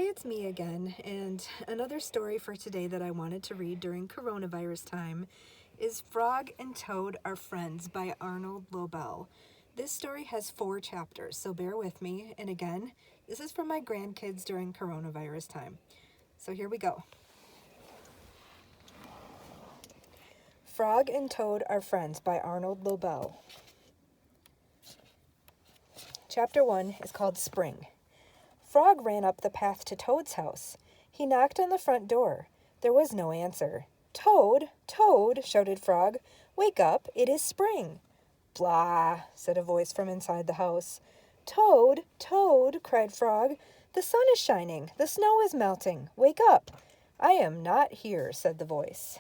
it's me again, and another story for today that I wanted to read during coronavirus time is Frog and Toad Are Friends by Arnold Lobel. This story has 4 chapters, so bear with me, and again, this is for my grandkids during coronavirus time. So here we go. Frog and Toad Are Friends by Arnold Lobel. Chapter 1 is called Spring. Frog ran up the path to Toad's house. He knocked on the front door. There was no answer. "Toad, Toad," shouted Frog. "Wake up, it is spring." "Blah," said a voice from inside the house. "Toad, Toad," cried Frog. "The sun is shining, the snow is melting. Wake up." "I am not here," said the voice.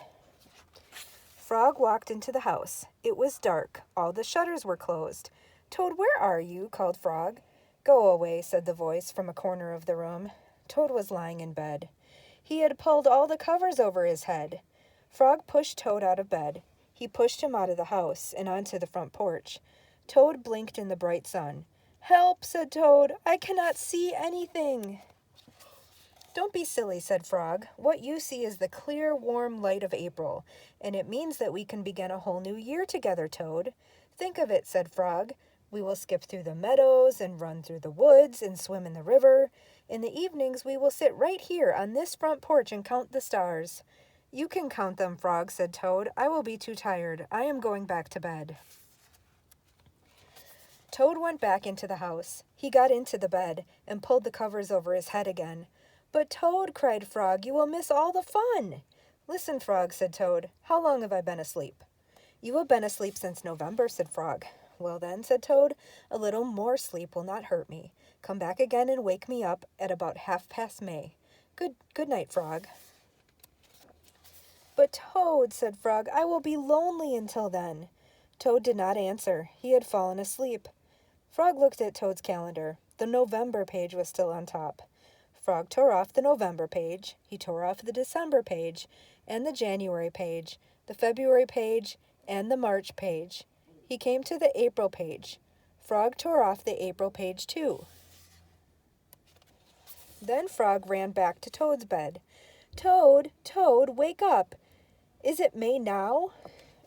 Frog walked into the house. It was dark. All the shutters were closed. "Toad, where are you?" called Frog. "Go away," said the voice from a corner of the room. Toad was lying in bed. He had pulled all the covers over his head. Frog pushed Toad out of bed. He pushed him out of the house and onto the front porch. Toad blinked in the bright sun. "Help," said Toad. "I cannot see anything." "Don't be silly," said Frog. "What you see is the clear, warm light of April, and it means that we can begin a whole new year together, Toad." "Think of it," said Frog. "We will skip through the meadows and run through the woods and swim in the river. In the evenings, we will sit right here on this front porch and count the stars." "You can count them, Frog," said Toad. "I will be too tired. I am going back to bed." Toad went back into the house. He got into the bed and pulled the covers over his head again. "But Toad," cried Frog, "you will miss all the fun." "Listen, Frog," said Toad. "How long have I been asleep?" "You have been asleep since November," said Frog. "Well then," said Toad, "a little more sleep will not hurt me. Come back again and wake me up at about 1/2 May. Good night, Frog." "But Toad," said Frog, "I will be lonely until then." Toad did not answer. He had fallen asleep. Frog looked at Toad's calendar. The November page was still on top. Frog tore off the November page. He tore off the December page, and the January page, the February page, and the March page. He came to the April page. Frog tore off the April page too. Then Frog ran back to Toad's bed. "Toad, Toad, wake up. Is it May now?"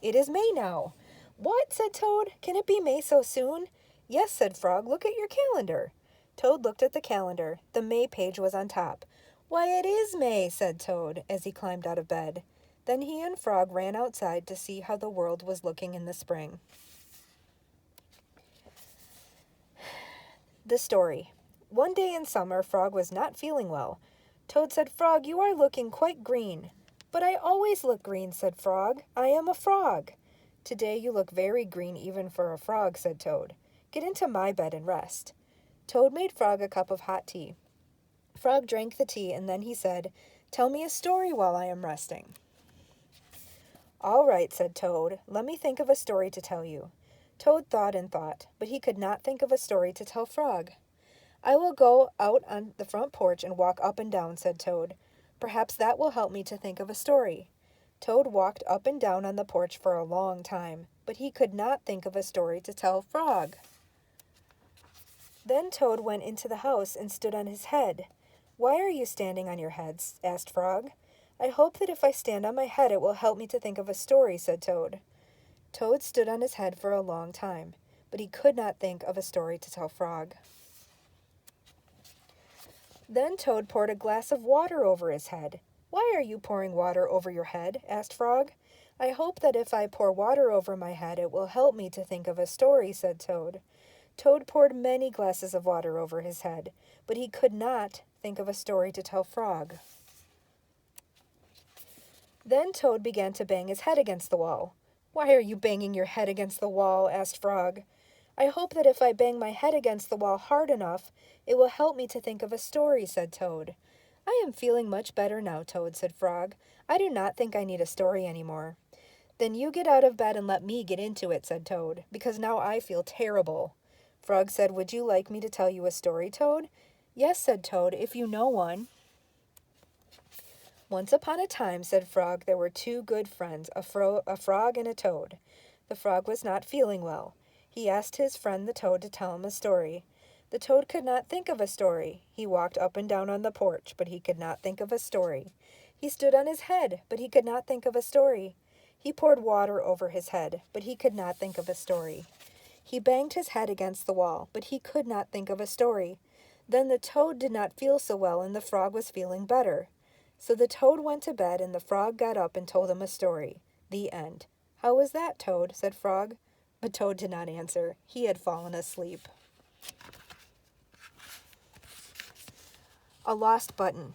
"It is May now." "What?" said Toad. "Can it be May so soon?" "Yes," said Frog. "Look at your calendar." Toad looked at the calendar. The May page was on top. "Why, it is May," said Toad as he climbed out of bed. Then he and Frog ran outside to see how the world was looking in the spring. The story. One day in summer, Frog was not feeling well. Toad said, "Frog, you are looking quite green." "But I always look green," said Frog. "I am a frog." "Today you look very green even for a frog," said Toad. "Get into my bed and rest." Toad made Frog a cup of hot tea. Frog drank the tea and then he said, "Tell me a story while I am resting." "All right," said Toad. "Let me think of a story to tell you." Toad thought and thought, but he could not think of a story to tell Frog. "I will go out on the front porch and walk up and down," said Toad. "Perhaps that will help me to think of a story." Toad walked up and down on the porch for a long time, but he could not think of a story to tell Frog. Then Toad went into the house and stood on his head. "Why are you standing on your heads?" asked Frog. "I hope that if I stand on my head it will help me to think of a story," said Toad. Toad stood on his head for a long time, but he could not think of a story to tell Frog. Then Toad poured a glass of water over his head. "Why are you pouring water over your head?" asked Frog. "I hope that if I pour water over my head it will help me to think of a story," said Toad. Toad poured many glasses of water over his head, but he could not think of a story to tell Frog. Then Toad began to bang his head against the wall. "Why are you banging your head against the wall?" asked Frog. "I hope that if I bang my head against the wall hard enough, it will help me to think of a story," said Toad. "I am feeling much better now, Toad," said Frog. "I do not think I need a story anymore." "Then you get out of bed and let me get into it," said Toad, "because now I feel terrible." Frog said, "Would you like me to tell you a story, Toad?" "Yes," said Toad, "if you know one." "Once upon a time," said Frog, "there were 2 good friends, a frog and a toad. The frog was not feeling well. He asked his friend the toad to tell him a story. The toad could not think of a story. He walked up and down on the porch, but he could not think of a story. He stood on his head, but he could not think of a story. He poured water over his head, but he could not think of a story. He banged his head against the wall, but he could not think of a story. Then the toad did not feel so well, and the frog was feeling better. So the toad went to bed, and the frog got up and told him a story. The end. "How was that, Toad?" said Frog. But Toad did not answer. He had fallen asleep. A lost button.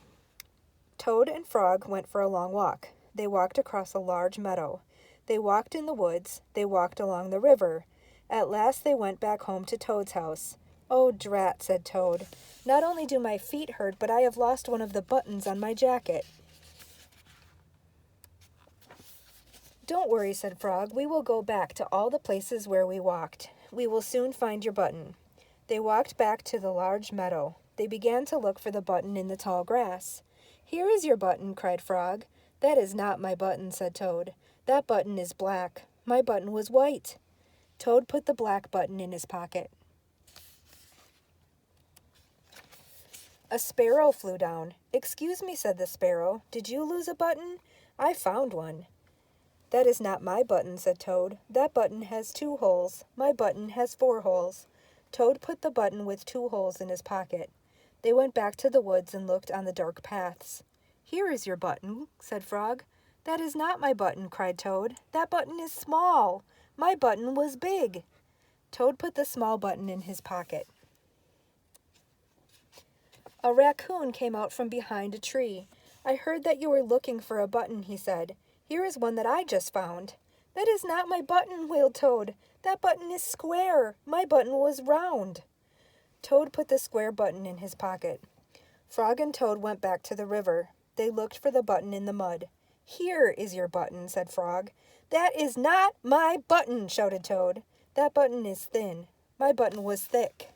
Toad and Frog went for a long walk. They walked across a large meadow. They walked in the woods. They walked along the river. At last they went back home to Toad's house. "Oh, drat," said Toad. "Not only do my feet hurt, but I have lost one of the buttons on my jacket." "Don't worry," said Frog. "We will go back to all the places where we walked. We will soon find your button." They walked back to the large meadow. They began to look for the button in the tall grass. "Here is your button," cried Frog. "That is not my button," said Toad. "That button is black. My button was white." Toad put the black button in his pocket. A sparrow flew down. "Excuse me," said the sparrow. "Did you lose a button? I found one." "That is not my button," said Toad. "That button has 2 holes. My button has 4 holes." Toad put the button with 2 holes in his pocket. They went back to the woods and looked on the dark paths. "Here is your button," said Frog. "That is not my button," cried Toad. "That button is small. My button was big." Toad put the small button in his pocket. A raccoon came out from behind a tree. "I heard that you were looking for a button," he said. "Here is one that I just found." "That is not my button," wailed Toad. "That button is square. My button was round." Toad put the square button in his pocket. Frog and Toad went back to the river. They looked for the button in the mud. "Here is your button," said Frog. "That is not my button," shouted Toad. "That button is thin. My button was thick."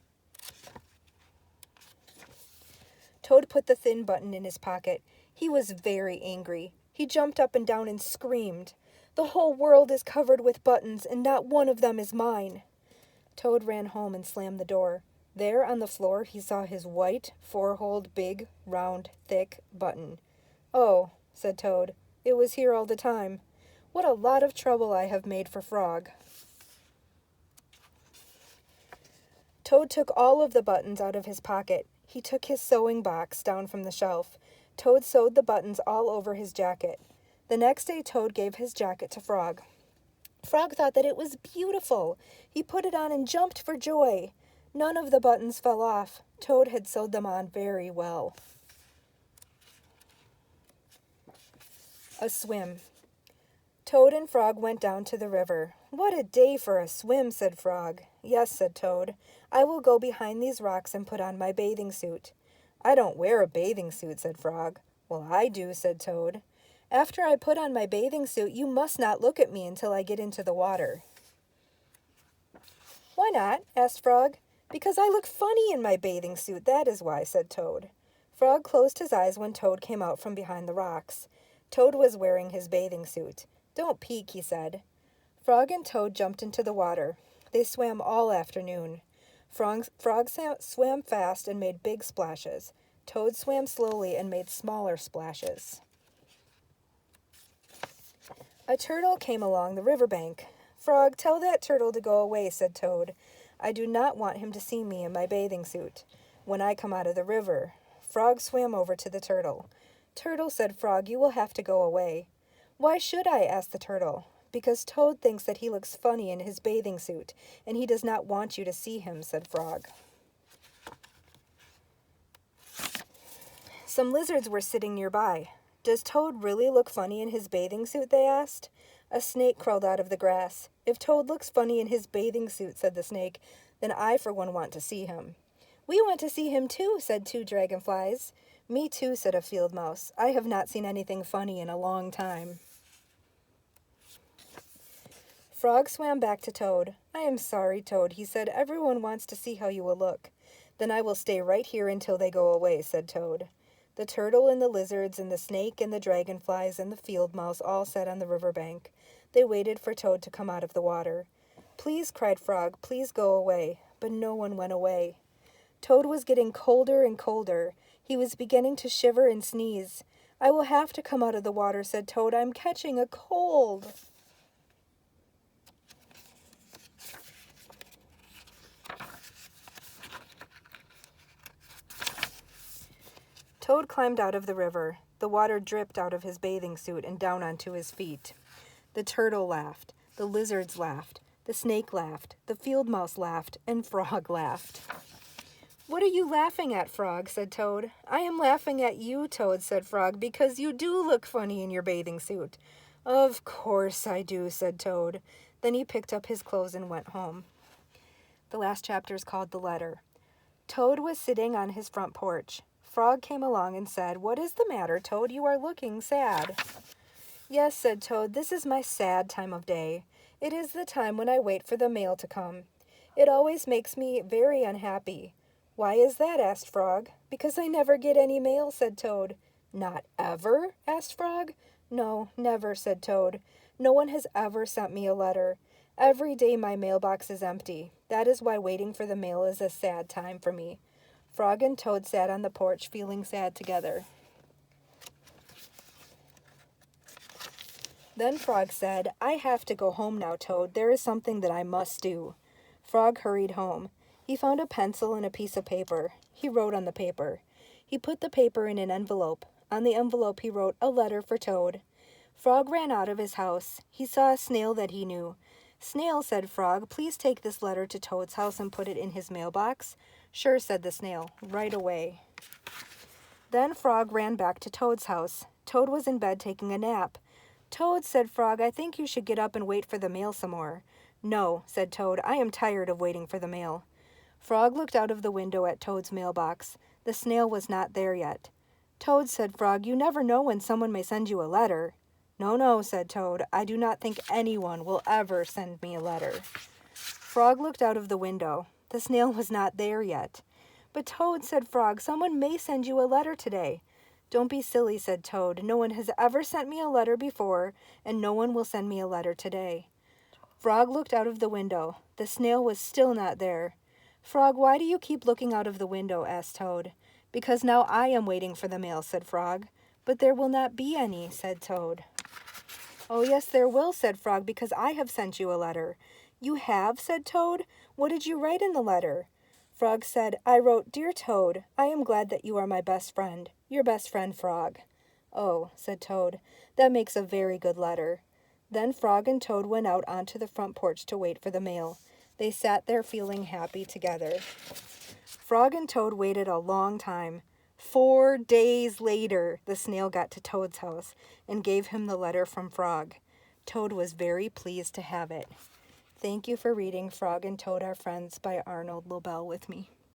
Toad put the thin button in his pocket. He was very angry. He jumped up and down and screamed, "The whole world is covered with buttons, and not one of them is mine." Toad ran home and slammed the door. There on the floor he saw his white, 4-holed, big, round, thick button. "Oh," said Toad, "it was here all the time. What a lot of trouble I have made for Frog." Toad took all of the buttons out of his pocket. He took his sewing box down from the shelf. Toad sewed the buttons all over his jacket. The next day Toad gave his jacket to Frog. Frog thought that it was beautiful. He put it on and jumped for joy. None of the buttons fell off. Toad had sewed them on very well. A swim. Toad and Frog went down to the river. "What a day for a swim," said Frog. "Yes," said Toad. "I will go behind these rocks and put on my bathing suit." "I don't wear a bathing suit," said Frog. "Well, I do," said Toad. "After I put on my bathing suit, you must not look at me until I get into the water." "Why not?" asked Frog. "Because I look funny in my bathing suit, that is why," said Toad. Frog closed his eyes when Toad came out from behind the rocks. Toad was wearing his bathing suit. "Don't peek," he said. Frog and Toad jumped into the water. They swam all afternoon. Frog swam fast and made big splashes. Toad swam slowly and made smaller splashes. A turtle came along the riverbank. "Frog, tell that turtle to go away," said Toad. "I do not want him to see me in my bathing suit when I come out of the river." Frog swam over to the turtle. "Turtle," said Frog, "you will have to go away." "Why should I?" asked the turtle. "Because Toad thinks that he looks funny in his bathing suit, and he does not want you to see him," said Frog. Some lizards were sitting nearby. "Does Toad really look funny in his bathing suit?" they asked. A snake crawled out of the grass. "If Toad looks funny in his bathing suit," said the snake, "then I for one want to see him." "We want to see him too," said 2 dragonflies. "Me too," said a field mouse. "I have not seen anything funny in a long time." Frog swam back to Toad. "I am sorry, Toad," he said. "Everyone wants to see how you will look." "Then I will stay right here until they go away," said Toad. The turtle and the lizards and the snake and the dragonflies and the field mouse all sat on the river bank. They waited for Toad to come out of the water. "Please," cried Frog, "please go away." But no one went away. Toad was getting colder and colder. He was beginning to shiver and sneeze. "I will have to come out of the water," said Toad. "I'm catching a cold." Toad climbed out of the river. The water dripped out of his bathing suit and down onto his feet. The turtle laughed. The lizards laughed. The snake laughed. The field mouse laughed. And Frog laughed. "What are you laughing at, Frog?" said Toad. "I am laughing at you, Toad," said Frog, "because you do look funny in your bathing suit." "Of course I do," said Toad. Then he picked up his clothes and went home. The last chapter is called The Letter. Toad was sitting on his front porch. Frog came along and said, "What is the matter, Toad? You are looking sad." "Yes," said Toad, "this is my sad time of day. It is the time when I wait for the mail to come. It always makes me very unhappy." "Why is that?" asked Frog. "Because I never get any mail," said Toad. "Not ever?" asked Frog. "No, never," said Toad. "No one has ever sent me a letter. Every day my mailbox is empty. That is why waiting for the mail is a sad time for me." Frog and Toad sat on the porch feeling sad together. Then Frog said, "I have to go home now, Toad. There is something that I must do." Frog hurried home. He found a pencil and a piece of paper. He wrote on the paper. He put the paper in an envelope. On the envelope he wrote, "A letter for Toad." Frog ran out of his house. He saw a snail that he knew. "Snail," said Frog, "please take this letter to Toad's house and put it in his mailbox." "Sure," said the snail, "right away." Then Frog ran back to Toad's house. Toad was in bed taking a nap. "Toad," said Frog, "I think you should get up and wait for the mail some more." "No," said Toad, "I am tired of waiting for the mail." Frog looked out of the window at Toad's mailbox. The snail was not there yet. "Toad," said Frog, "you never know when someone may send you a letter." "No, no," said Toad, "I do not think anyone will ever send me a letter." Frog looked out of the window. The snail was not there yet. "But Toad," said Frog, "someone may send you a letter today." "Don't be silly," said Toad. "No one has ever sent me a letter before, and no one will send me a letter today." Frog looked out of the window. The snail was still not there. "Frog, why do you keep looking out of the window?" asked Toad. "Because now I am waiting for the mail," said Frog. "But there will not be any," said Toad. "Oh, yes, there will," said Frog, "because I have sent you a letter." "You have?" said Toad. "What did you write in the letter?" Frog said, "I wrote, 'Dear Toad, I am glad that you are my best friend. Your best friend, Frog.'" "Oh," said Toad, "that makes a very good letter." Then Frog and Toad went out onto the front porch to wait for the mail. They sat there feeling happy together. Frog and Toad waited a long time. 4 days later, the snail got to Toad's house and gave him the letter from Frog. Toad was very pleased to have it. Thank you for reading Frog and Toad Are Friends by Arnold Lobel with me.